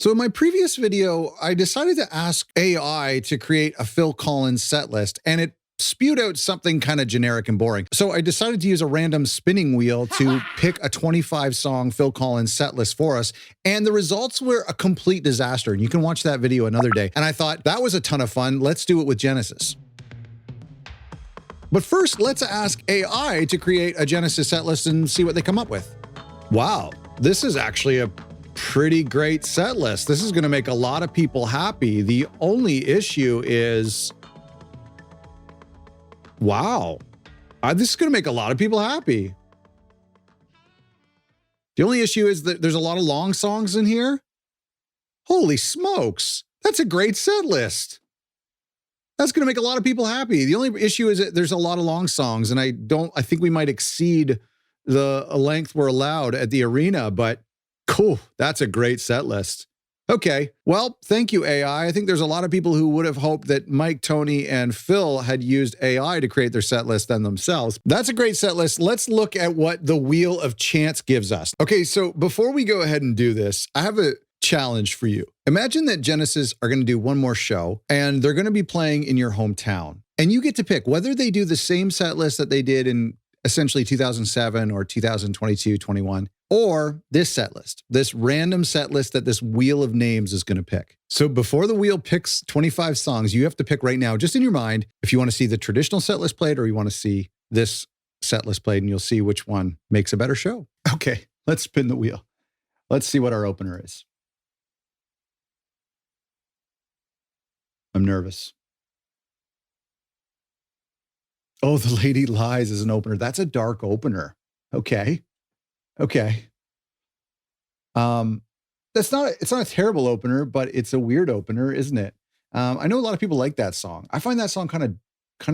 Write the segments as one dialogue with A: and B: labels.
A: So in my previous video, I decided to ask AI to create a Phil Collins set list, and it spewed out something kind of generic and boring. So I decided to use a random spinning wheel to pick a 25-song Phil Collins set list for us, and the results were a complete disaster. And you can watch that video another day. And I thought, that was a ton of fun. Let's do it with Genesis. But first, let's ask AI to create a Genesis set list and see what they come up with. Wow, this is actually a pretty great set list. This is going to make a lot of people happy. The only issue is, wow, this is going to make a lot of people happy. The only issue is that there's a lot of long songs in here. Holy smokes, that's a great set list. That's going to make a lot of people happy. The only issue is that there's a lot of long songs, and I think we might exceed the length we're allowed at the arena, but cool, that's a great set list. Okay, well, thank you, AI. I think there's a lot of people who would have hoped that Mike, Tony, and Phil had used AI to create their set list than themselves. That's a great set list. Let's look at what the Wheel of Chance gives us. Okay, so before we go ahead and do this, I have a challenge for you. Imagine that Genesis are going to do one more show, and they're going to be playing in your hometown. And you get to pick whether they do the same set list that they did in essentially 2007 or 2022, 21, or this set list, this random set list that this wheel of names is going to pick. So before the wheel picks 25 songs, you have to pick right now, just in your mind, if you want to see the traditional set list played or you want to see this set list played, and you'll see which one makes a better show. Okay, let's spin the wheel. Let's see what our opener is. I'm nervous. Oh, The Lady Lies is an opener. That's a dark opener. Okay. Okay. It's not a terrible opener, but it's a weird opener, isn't it? I know a lot of people like that song. I find that song kind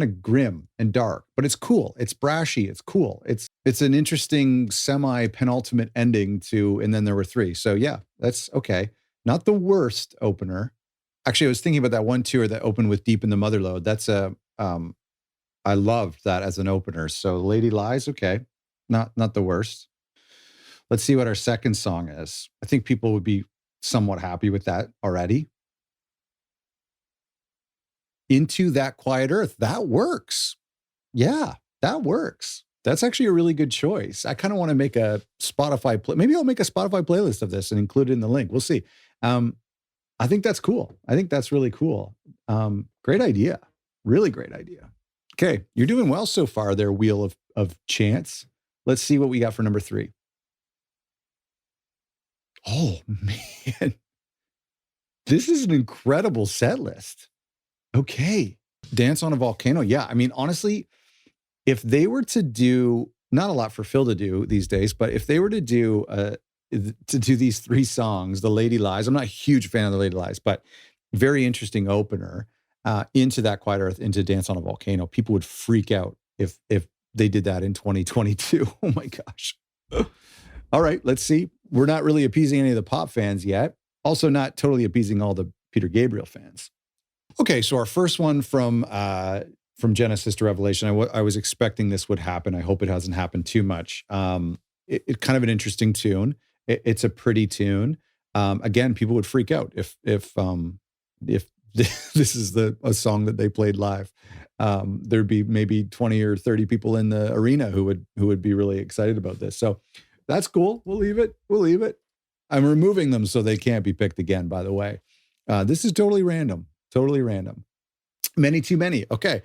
A: of grim and dark, but it's cool. It's brashy. It's cool. It's an interesting semi-penultimate ending to, and then there were three. So yeah, that's okay. Not the worst opener. Actually, I was thinking about that one tour that opened with Deep in the Motherlode. That's I loved that as an opener. So Lady Lies, okay. Not the worst. Let's see what our second song is. I think people would be somewhat happy with that already. Into That Quiet Earth. That works. Yeah, that works. That's actually a really good choice. I kind of want to make a Spotify maybe I'll make a Spotify playlist of this and include it in the link. We'll see. I think that's cool. I think that's really cool. Great idea. Really great idea. Okay, you're doing well so far there, Wheel of Chance. Let's see what we got for number 3. Oh, man. This is an incredible set list. Okay. Dance on a Volcano. Yeah, I mean, honestly, if they were to do, not a lot for Phil to do these days, but if they were to do these 3 songs, The Lady Lies, I'm not a huge fan of The Lady Lies, but very interesting opener, Into That Quiet Earth, into Dance on a Volcano. People would freak out if they did that in 2022. Oh my gosh. All right, let's see. We're not really appeasing any of the pop fans yet. Also not totally appeasing all the Peter Gabriel fans. Okay, so our first one from Genesis to Revelation, I was expecting this would happen. I hope it hasn't happened too much. It's kind of an interesting tune. It's a pretty tune. Again, people would freak out if this is a song that they played live. There'd be maybe 20 or 30 people in the arena who would be really excited about this. So that's cool. We'll leave it. I'm removing them so they can't be picked again, by the way. This is totally random. Many Too Many. Okay.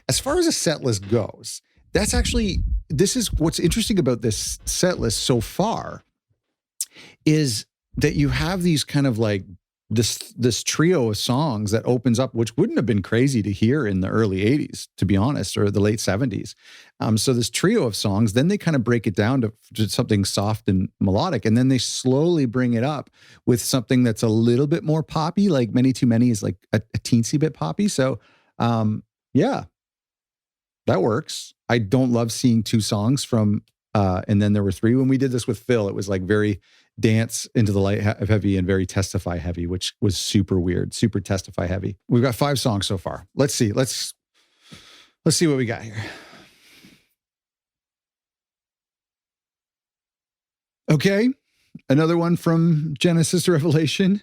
A: As far as a set list goes, this is what's interesting about this set list so far is that you have these kind of like this trio of songs that opens up, which wouldn't have been crazy to hear in the early 80s, to be honest, or the late 70s. So this trio of songs, then they kind of break it down to something soft and melodic, and then they slowly bring it up with something that's a little bit more poppy, like Many Too Many is like a teensy bit poppy. So yeah, that works. I don't love seeing 2 songs from, and then there were 3. When we did this with Phil, it was like very Dance Into the Light heavy and very Testify heavy, which was super weird, super Testify heavy. We've got 5 songs so far. Let's see. Let's see what we got here. Okay. Another one from Genesis to Revelation.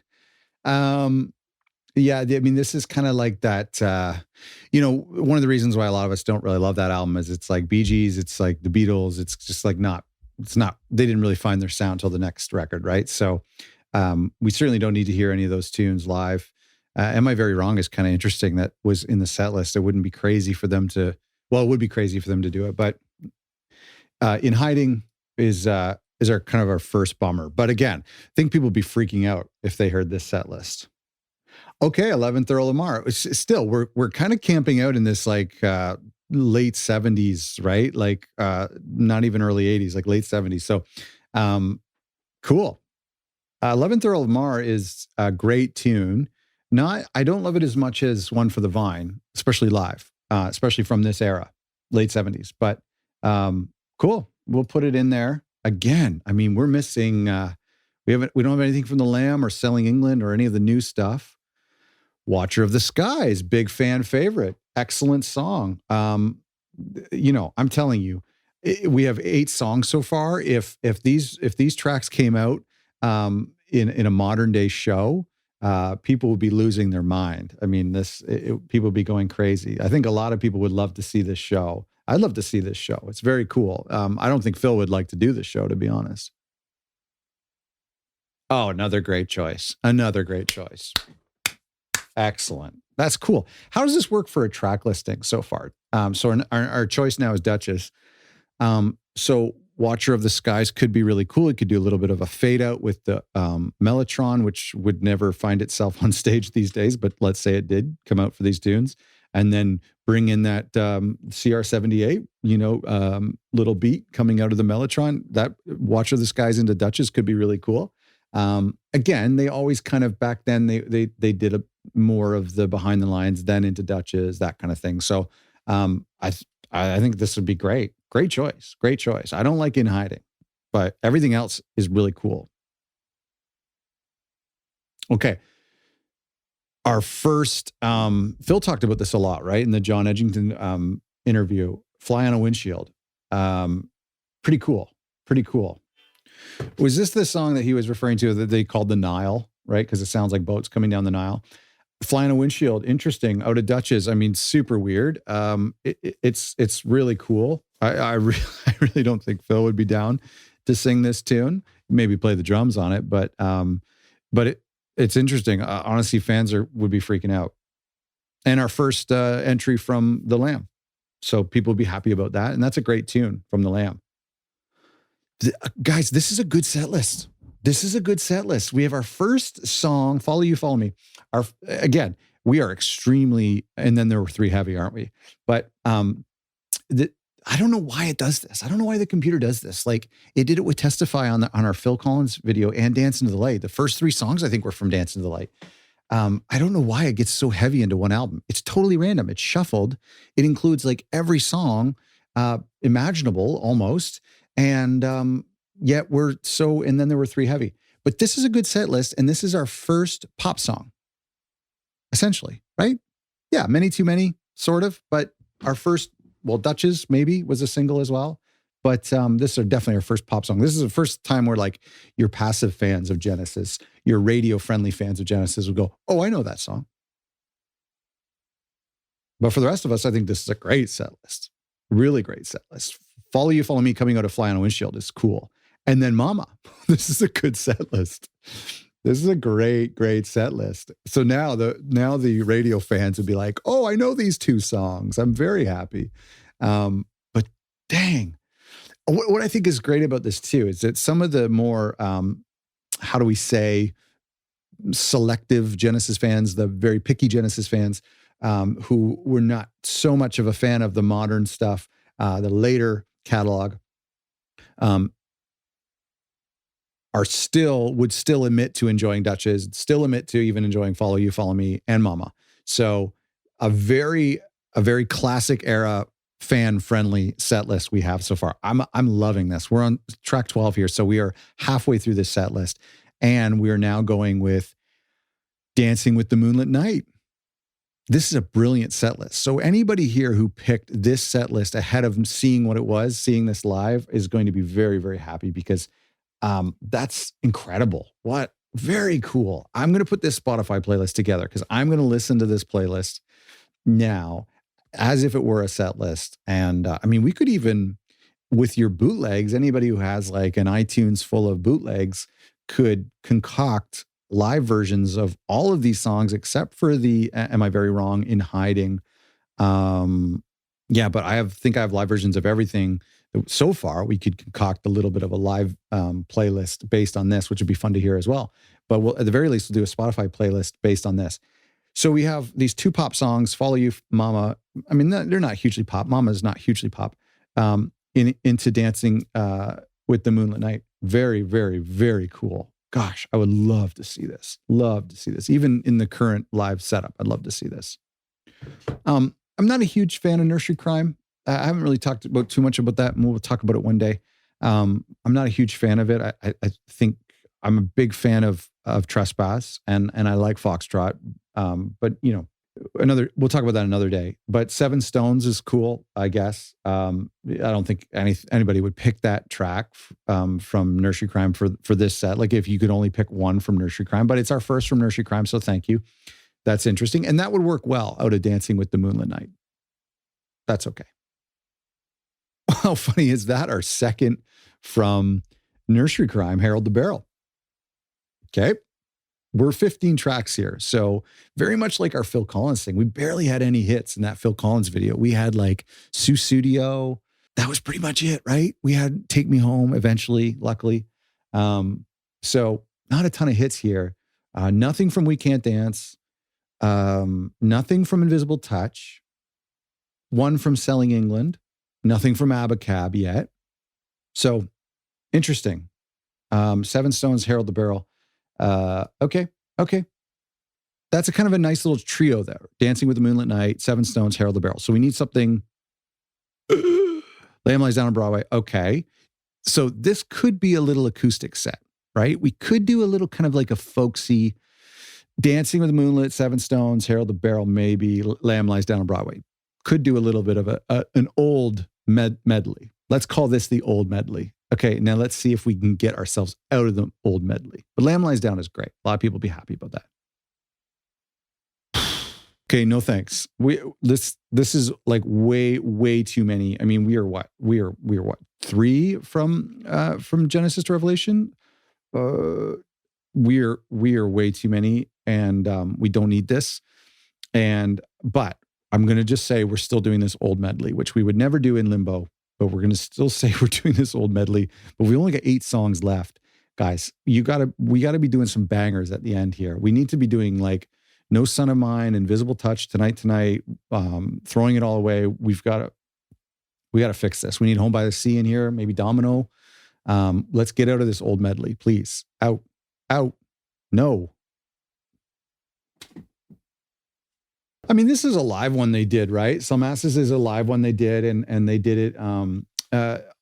A: Um, yeah, I mean, this is kind of like that. One of the reasons why a lot of us don't really love that album is it's like Bee Gees, it's like the Beatles. It's just like it's not. They didn't really find their sound till the next record, right? So we certainly don't need to hear any of those tunes live. Am I Very Wrong is kind of interesting. That was in the set list. It wouldn't be crazy for them to. Well, it would be crazy for them to do it, but In Hiding is our kind of our first bummer. But again, I think people would be freaking out if they heard this set list. Okay, 11th Earl of Mar. Still, we're kind of camping out in this like late 70s, right? Like not even early 80s, like late 70s. So cool. 11th Earl of Mar is a great tune. I don't love it as much as One for the Vine, especially live, especially from this era, late 70s. But cool. We'll put it in there. Again, I mean, we're missing we don't have anything from the Lamb or Selling England or any of the new stuff. Watcher of the Skies, big fan favorite. Excellent song. I'm telling you, we have 8 songs so far. If these tracks came out in a modern day show, people would be losing their mind. I mean, people would be going crazy. I think a lot of people would love to see this show. I'd love to see this show. It's very cool. I don't think Phil would like to do this show, to be honest. Oh, another great choice. Another great choice. Excellent. That's cool. How does this work for a track listing so far? So our choice now is Duchess. So Watcher of the Skies could be really cool. It could do a little bit of a fade out with the Mellotron, which would never find itself on stage these days, but let's say it did come out for these tunes. And then bring in that CR78, little beat coming out of the Mellotron. That Watcher of the Skies into Duchess could be really cool. Again, they always kind of back then they did more of the behind the lines, then into Duchess, that kind of thing. So I think this would be great. Great choice. Great choice. I don't like In Hiding, but everything else is really cool. Okay. Our first, Phil talked about this a lot, right? In the John Edgington interview, Fly on a Windshield. Pretty cool. Pretty cool. Was this the song that he was referring to that they called the Nile, right? Because it sounds like boats coming down the Nile. Fly on a Windshield, interesting. Out of Duchess, I mean, super weird. It's really cool. I really don't think Phil would be down to sing this tune. Maybe play the drums on it, but it's interesting. Honestly, fans would be freaking out. And our first entry from the Lamb, so people would be happy about that. And that's a great tune from the Lamb. Guys, this is a good set list. This is a good set list. We have our first song, Follow You, Follow Me. Again, we are extremely, and then there were 3 heavy, aren't we? But I don't know why it does this. I don't know why the computer does this. Like it did it with Testify on our Phil Collins video and Dance into the Light. The first 3 songs I think were from Dance into the Light. I don't know why it gets so heavy into one album. It's totally random. It's shuffled. It includes like every song imaginable almost. And yet and then there were 3 heavy. But this is a good set list, and this is our first pop song, essentially, right? Yeah, Many Too Many, sort of, but our first, Duchess maybe was a single as well. But this is definitely our first pop song. This is the first time where like your passive fans of Genesis, your radio-friendly fans of Genesis would go, oh, I know that song. But for the rest of us, I think this is a great set list. Really great set list. Follow You, Follow Me coming out of Fly on a Windshield is cool. And then Mama. This is a good set list. This is a great, great set list. So now the radio fans would be like, oh, I know these 2 songs. I'm very happy. But dang. What I think is great about this too is that some of the more, how do we say, selective Genesis fans, the very picky Genesis fans, who were not so much of a fan of the modern stuff, the later catalog, would still admit to enjoying Duchess, still admit to even enjoying Follow You, Follow Me, and Mama. So a very classic era fan friendly set list we have so far. I'm loving this. We're on track 12 here, so we are halfway through this set list, and we are now going with Dancing with the Moonlit Night. This is a brilliant set list. So anybody here who picked this set list ahead of seeing what it was, seeing this live, is going to be very, very happy because That's incredible. What? Very cool. I'm going to put this Spotify playlist together because I'm going to listen to this playlist now as if it were a set list. And I mean, we could even, with your bootlegs, anybody who has like an iTunes full of bootlegs could concoct live versions of all of these songs except for the Am I Very Wrong in Hiding. Yeah, but I think I have live versions of everything. So far, we could concoct a little bit of a live playlist based on this, which would be fun to hear as well. But we'll, at the very least, we'll do a Spotify playlist based on this. So we have these two pop songs, Follow You, Mama. I mean, they're not hugely pop. Mama is not hugely pop. Into Dancing with the Moonlit Night. Very, very, very cool. Gosh, I would love to see this. Love to see this. Even in the current live setup, I'd love to see this. I'm not a huge fan of Nursery Crime. I haven't really talked about too much about that, and we'll talk about it one day. I'm not a huge fan of it. I think I'm a big fan of Trespass, and I like Foxtrot. But you know, we'll talk about that another day. But Seven Stones is cool, I guess. I don't think anybody would pick that track from Nursery Crime for this set. Like if you could only pick one from Nursery Crime, but it's our first from Nursery Crime, so thank you. That's interesting, and that would work well out of Dancing with the Moonlit Night. That's okay. How funny is that? Our second from Nursery Crime, Harold the Barrel. Okay. We're 15 tracks here. So very much like our Phil Collins thing. We barely had any hits in that Phil Collins video. We had like Sussudio. That was pretty much it, right? We had Take Me Home eventually, luckily. So not a ton of hits here. Nothing from We Can't Dance. Nothing from Invisible Touch. One from Selling England. Nothing from Abacab yet. So interesting. Seven Stones, Harold the Barrel. Okay. That's a kind of a nice little trio there. Dancing with the Moonlit Night, Seven Stones, Harold the Barrel. So we need something. Lamb Lies Down on Broadway. Okay. So this could be a little acoustic set, right? We could do a little kind of like a folksy Dancing with the Moonlit, Seven Stones, Harold the Barrel, maybe Lamb Lies Down on Broadway. Could do a little bit of an old medley. Let's call this the old medley. Okay, now let's see if we can get ourselves out of the old medley. But Lamb Lies Down is great. A lot of people will be happy about that. Okay, no thanks. This is like way too many. I mean, we are what? We are what? 3 from Genesis to Revelation. We are way too many, and we don't need this. But I'm going to just say we're still doing this old medley, which we would never do in Limbo. But we're going to still say we're doing this old medley. But we only got 8 songs left, guys. We got to be doing some bangers at the end here. We need to be doing like No Son of Mine, Invisible Touch, Tonight, Throwing It All Away. We got to fix this. We need Home by the Sea in here, maybe Domino. Let's get out of this old medley, please. Out. No. I mean, this is a live one they did, right? Some Asses is a live one they did, and they did it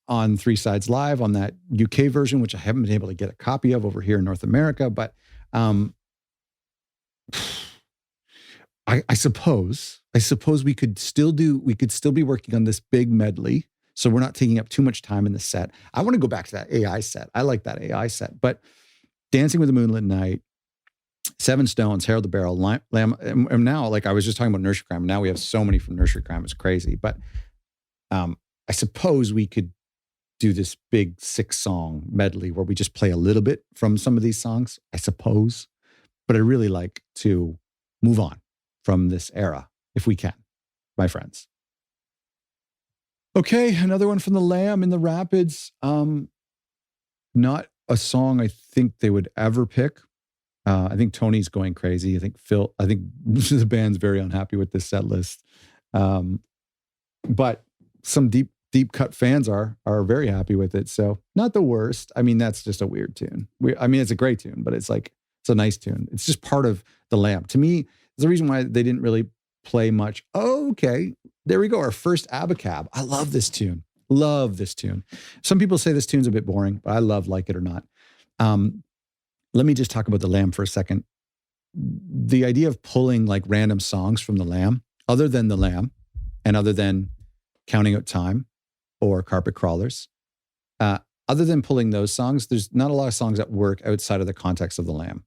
A: on Three Sides Live on that UK version, which I haven't been able to get a copy of over here in North America. But I suppose we could still be working on this big medley, so we're not taking up too much time in the set. I want to go back to that AI set. I like that AI set, but Dancing with the Moonlit Night, Seven Stones, Harold the Barrel, Lamb, and now, like I was just talking about Nursery Crime. Now we have so many from Nursery Crime. It's crazy. But I suppose we could do this big 6-song medley where we just play a little bit from some of these songs, I suppose. But I'd really like to move on from this era, if we can, my friends. Okay, another one from the Lamb in the Rapids. Not a song I think they would ever pick. I think Tony's going crazy. I think the band's very unhappy with this set list. But some deep cut fans are very happy with it. So not the worst. I mean, that's just a weird tune. It's a great tune, but it's a nice tune. It's just part of the Lamb. To me, it's the reason why they didn't really play much. Oh, okay. There we go. Our first Abacab. I love this tune. Love this tune. Some people say this tune's a bit boring, but I love Like It or Not. Let me just talk about the Lamb for a second. The idea of pulling like random songs from the Lamb, other than the Lamb, and other than Counting Out Time or Carpet Crawlers, other than pulling those songs, there's not a lot of songs that work outside of the context of The Lamb.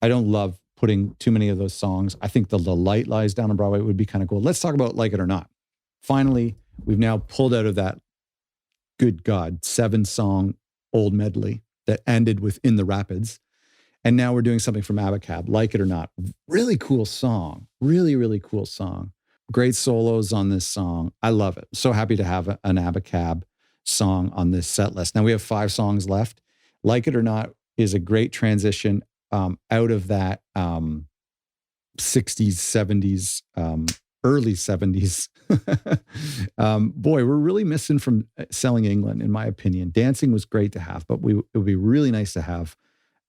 A: I don't love putting too many of those songs. I think The Light Lies Down on Broadway would be kind of cool. Let's talk about Like It or Not. Finally, we've now pulled out of that, good God, 7-song old medley that ended with In the Rapids. And now we're doing something from Abacab, Like It or Not. Really cool song. Really, really cool song. Great solos on this song. I love it. So happy to have an Abacab song on this set list. Now we have 5 songs left. Like It or Not is a great transition out of that 60s, 70s, early 70s. Boy, we're really missing from Selling England, in my opinion. Dancing was great to have, but it would be really nice to have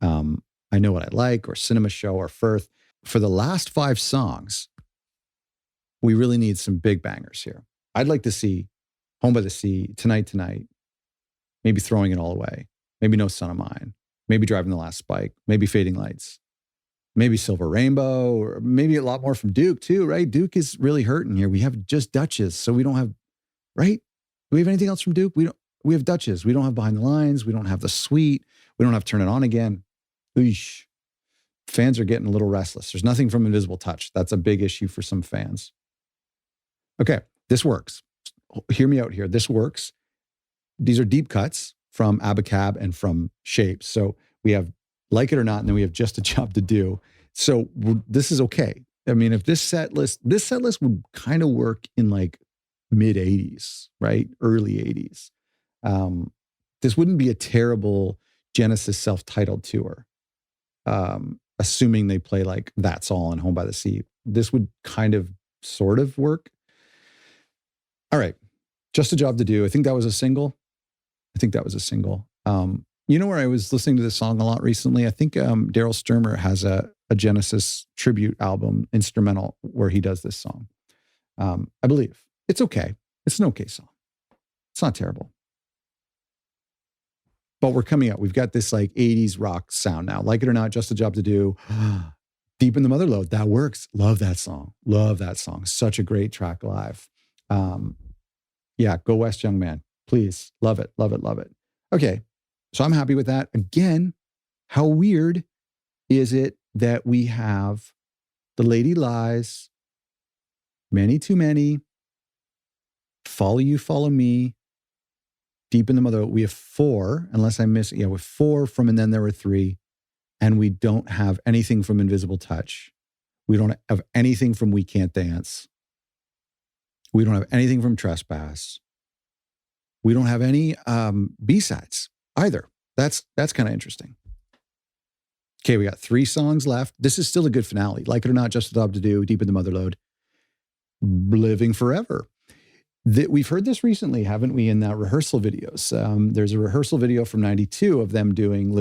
A: I Know What I Like or Cinema Show or Firth. For the last 5 songs, we really need some big bangers here. I'd like to see Home by the Sea, Tonight, maybe Throwing It All Away, maybe No Son of Mine, maybe Driving the Last Spike, maybe Fading Lights, maybe Silver Rainbow, or maybe a lot more from Duke too, right? Duke is really hurting here. We have just Duchess, so we don't have, right? Do we have anything else from Duke? We have Duchess. We don't have Behind the Lines. We don't have The Sweet. We don't have Turn It On Again. Eesh. Fans are getting a little restless. There's nothing from Invisible Touch. That's a big issue for some fans. Okay, this works. Hear me out here. This works. These are deep cuts from Abacab and from Shapes. So we have Like It or Not, and then we have Just a Job to Do. So this is okay. I mean, if this set list would kind of work in like mid 80s, right? Early 80s. This wouldn't be a terrible Genesis self-titled tour. Assuming they play like That's All and Home by the Sea. This would kind of sort of work. All right. Just a Job to Do. I think that was a single. You know where I was listening to this song a lot recently? I think Daryl Sturmer has a Genesis tribute album, instrumental, where he does this song. I believe. It's okay. It's an okay song. It's not terrible. But we're coming out. We've got this like 80s rock sound now. Like It or Not, Just a Job to Do. Deep in the Motherlode. That works. Love that song. Such a great track live. Yeah, Go West, Young Man. Please. Love it. Okay. So I'm happy with that. Again, how weird is it that we have The Lady Lies, Many Too Many, Follow You, Follow Me, Deep in the Mother. We have 4, unless I miss it. Yeah, we have 4 from And Then There Were 3. And we don't have anything from Invisible Touch. We don't have anything from We Can't Dance. We don't have anything from Trespass. We don't have any B-sides either. That's kind of interesting. Okay, we got 3 songs left. This is still a good finale. Like It or Not, Just a Job to Do, Deep in the Motherlode, Living Forever. We've heard this recently, haven't we, in that rehearsal videos? There's a rehearsal video from 92 of them doing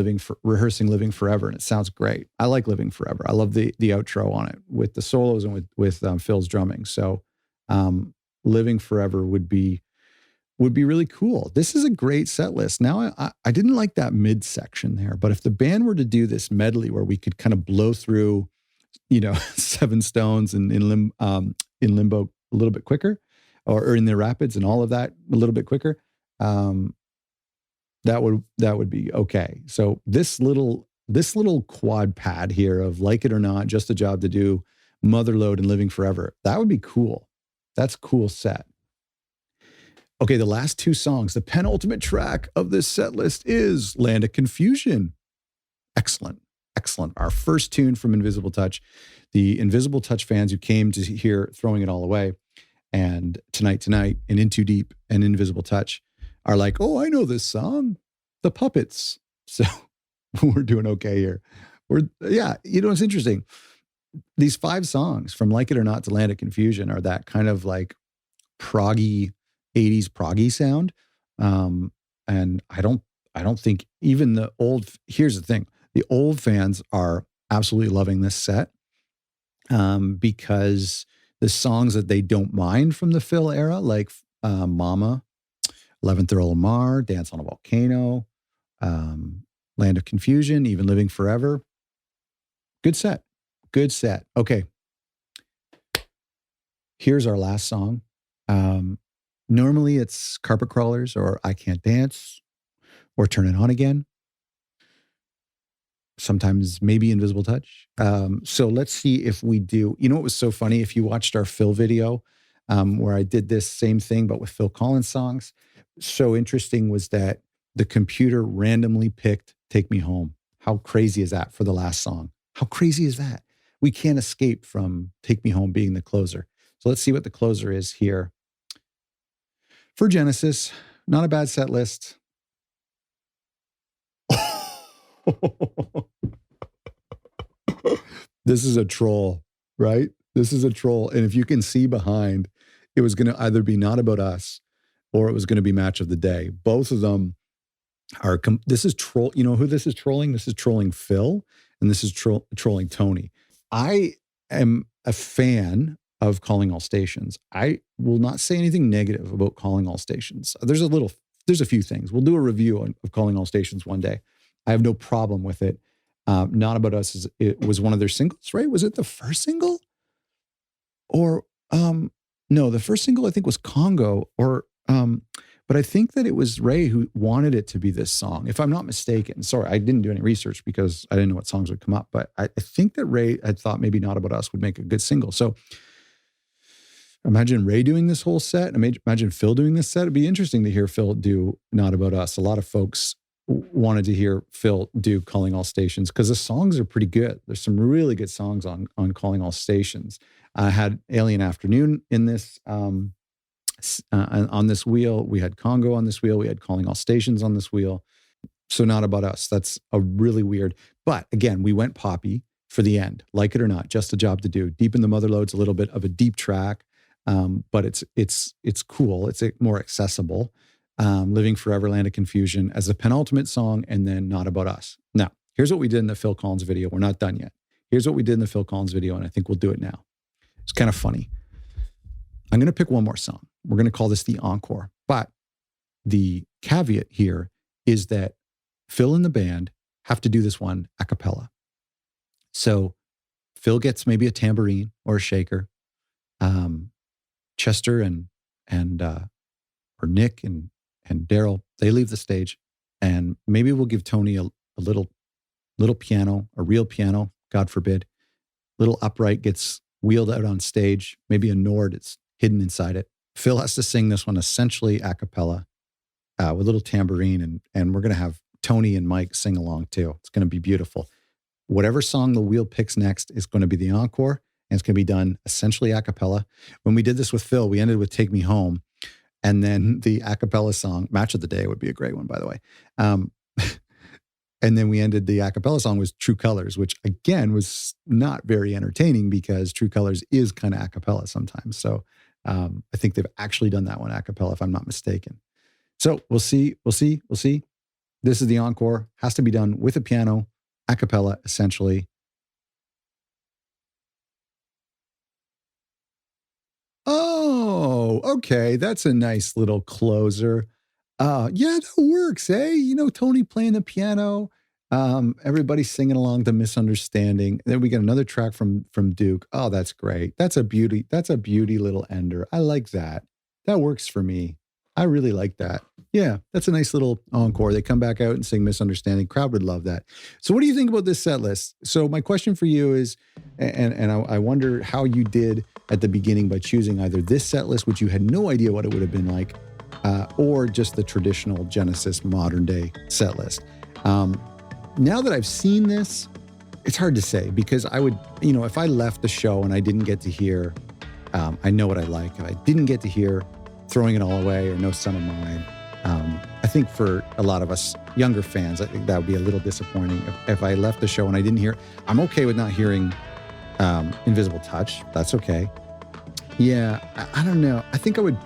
A: rehearsing Living Forever, and it sounds great. I like Living Forever. I love the outro on it with the solos and with Phil's drumming. So Living Forever would be really cool. This is a great set list. Now, I didn't like that mid section there, but if the band were to do this medley where we could kind of blow through, Seven Stones and in Limbo a little bit quicker, or in the Rapids and all of that a little bit quicker, that would be okay. So this little quad pad here of Like It or Not, Just a Job to Do, Motherlode, and Living Forever, that would be cool. That's a cool set. Okay, the last 2 songs, the penultimate track of this set list is Land of Confusion. Excellent. Our first tune from Invisible Touch. The Invisible Touch fans who came to hear Throwing It All Away and Tonight, and In Too Deep and Invisible Touch are like, oh, I know this song, The Puppets. So we're doing okay here. It's interesting. These 5 songs from Like It or Not to Land of Confusion are that kind of like proggy, 80s proggy sound. And I don't think even the old, here's the thing, the old fans are absolutely loving this set because the songs that they don't mind from the Phil era, like Mama, 11th Earl Lamar, Dance on a Volcano, Land of Confusion, even Living Forever. Good set. Okay. Here's our last song. Normally it's Carpet Crawlers or I Can't Dance or Turn It On Again. Sometimes maybe Invisible Touch. So let's see if we do. You know what was so funny? If you watched our Phil video, where I did this same thing, but with Phil Collins songs, so interesting was that the computer randomly picked Take Me Home. How crazy is that for the last song? How crazy is that? We can't escape from Take Me Home being the closer. So let's see what the closer is here. For Genesis, not a bad set list. This is a troll, right? This is a troll. And if you can see behind, it was going to either be Not About Us or it was going to be Match of the Day. Both of them are, this is troll. You know who this is trolling? This is trolling Phil, and this is trolling Tony. I am a fan of Calling All Stations. I will not say anything negative about Calling All Stations. There's a few things. We'll do a review of Calling All Stations one day. I have no problem with it. Not About Us it was one of their singles, right? Was it the first single? Or no, the first single I think was Congo, but I think that it was Ray who wanted it to be this song, if I'm not mistaken. Sorry, I didn't do any research because I didn't know what songs would come up, but I think that Ray had thought maybe Not About Us would make a good single. So imagine Ray doing this whole set. Imagine Phil doing this set. It'd be interesting to hear Phil do Not About Us. A lot of folks wanted to hear Phil do Calling All Stations because the songs are pretty good. There's some really good songs on Calling All Stations. I had Alien Afternoon in this, on this wheel. We had Congo on this wheel. We had Calling All Stations on this wheel. So Not About Us. That's a really weird, but again, we went poppy for the end. Like it or not, Just a Job to Do. Deep in the Motherlode's a little bit of a deep track, but it's cool. It's more accessible. Living Forever, Land of Confusion as a penultimate song, and then Not About Us. Now, here's what we did in the Phil Collins video. We're not done yet. Here's what we did in the Phil Collins video, and I think we'll do it now. It's kind of funny. I'm going to pick one more song. We're going to call this the encore. But the caveat here is that Phil and the band have to do this one a cappella. So Phil gets maybe a tambourine or a shaker. Chester or Nick and Daryl, they leave the stage, and maybe we'll give Tony a little piano, a real piano, God forbid. Little upright gets wheeled out on stage. Maybe a Nord is hidden inside it. Phil has to sing this one essentially a cappella with a little tambourine, and we're going to have Tony and Mike sing along too. It's going to be beautiful. Whatever song the wheel picks next is going to be the encore, and it's going to be done essentially a cappella. When we did this with Phil, we ended with Take Me Home. And then the a cappella song, Match of the Day would be a great one, by the way. And then we ended the a cappella song was True Colors, which again was not very entertaining because True Colors is kind of a cappella sometimes. So I think they've actually done that one a cappella, if I'm not mistaken. So we'll see. This is the encore. Has to be done with a piano, a cappella, essentially. Oh, okay. That's a nice little closer. Yeah, that works, eh? You know, Tony playing the piano, everybody singing along to Misunderstanding. Then we get another track from Duke. Oh, that's great. That's a beauty. That's a beauty little ender. I like that. That works for me. I really like that. Yeah, that's a nice little encore. They come back out and sing Misunderstanding. Crowd would love that. So what do you think about this set list? So my question for you is, and I wonder how you did at the beginning by choosing either this set list, which you had no idea what it would have been like, or just the traditional Genesis modern day set list. Now that I've seen this, it's hard to say because I would, if I left the show and I didn't get to hear, I know what I like. If I didn't get to hear Throwing It All Away or No Son of Mine, I think for a lot of us younger fans, I think that would be a little disappointing. If I left the show and I didn't hear, I'm okay with not hearing Invisible Touch. That's okay. Yeah, I don't know. I think I would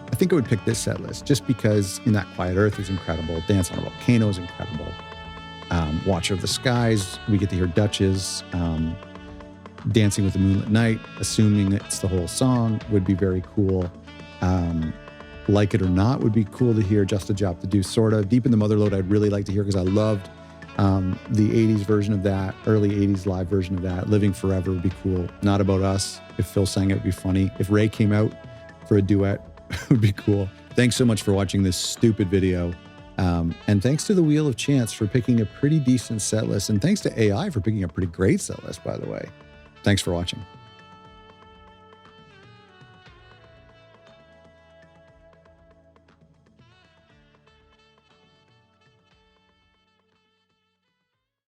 A: pick this set list just because In That Quiet Earth is incredible. Dance on a Volcano is incredible. Watcher of the Skies, we get to hear Duchess. Dancing with the Moonlit Night, assuming it's the whole song, would be very cool. Like It or Not would be cool to hear. Just a Job to Do, sort of. Deep in the Motherlode, I'd really like to hear because I loved the 80s version of that, early 80s live version of that. Living Forever would be cool. Not About Us, if Phil sang it, would be funny. If Ray came out for a duet, it would be cool. Thanks so much for watching this stupid video. And thanks to the Wheel of Chance for picking a pretty decent set list. And thanks to AI for picking a pretty great set list, by the way. Thanks for watching.